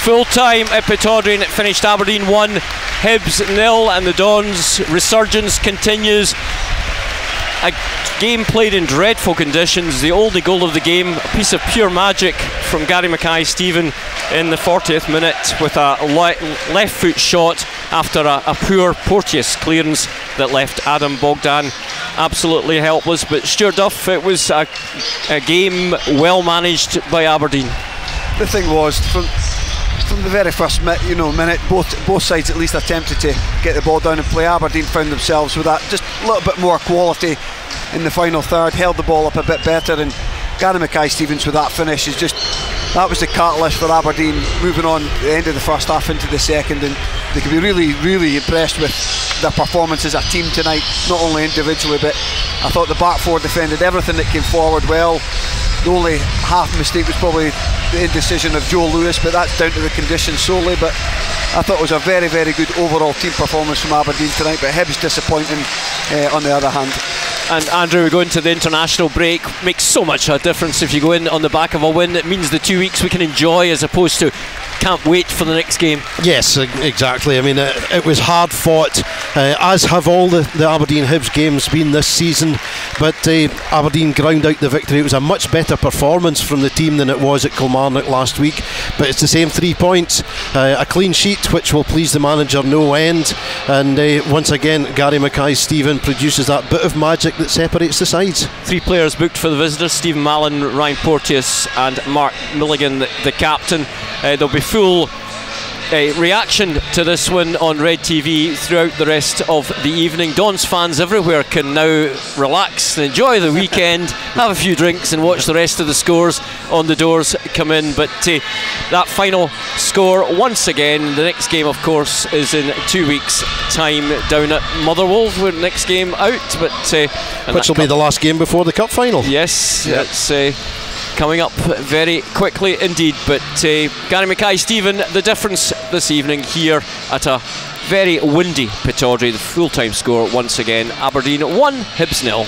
Full time at Pittodrie, and it finished Aberdeen 1, Hibs 0, and the Dons' resurgence continues. A game played in dreadful conditions. The only goal of the game, a piece of pure magic from Gary Mackay-Steven in the 40th minute with a left foot shot after a poor Porteous clearance that left Adam Bogdan absolutely helpless. But Stewart Duff, it was a game well managed by Aberdeen. The thing was, from the very first minute, both sides at least attempted to get the ball down and play. Aberdeen found themselves with that just a little bit more quality in the final third, held the ball up a bit better, and Gary Mackay-Stevens with that finish is just, that was the catalyst for Aberdeen moving on at the end of the first half into the second, and they can be really, really impressed with their performance as a team tonight, not only individually, but I thought the back four defended everything that came forward well. The only half mistake was probably the indecision of Joe Lewis, but that's down to the conditions solely. But I thought it was a very, very good overall team performance from Aberdeen tonight, but Hibs disappointing on the other hand. And Andrew, we go into the international break. Makes so much a difference if you go in on the back of a win. It means the 2 weeks we can enjoy as opposed to can't wait for the next game. Yes, exactly. I mean, it was hard fought, as have all the Aberdeen Hibs games been this season, but Aberdeen ground out the victory. It was a much better performance from the team than it was at Kilmarnock last week, but it's the same 3 points, a clean sheet which will please the manager no end, and once again Gary Mackay-Steven produces that bit of magic that separates the sides. 3 players booked for the visitors: Stephen Mallon, Ryan Porteous and Mark Milligan, the captain. There'll be full reaction to this one on RedTV throughout the rest of the evening. Dons fans everywhere can now relax and enjoy the weekend, have a few drinks and watch the rest of the scores on the doors come in. But that final score once again, the next game of course is in 2 weeks time down at Motherwell, where the next game out, but which will be the last game before the cup final. Yes, yep. It's coming up very quickly indeed. But Gary Mackay-Steven, the difference this evening here at a very windy Pittodrie. The full-time score once again, Aberdeen 1, Hibs 0.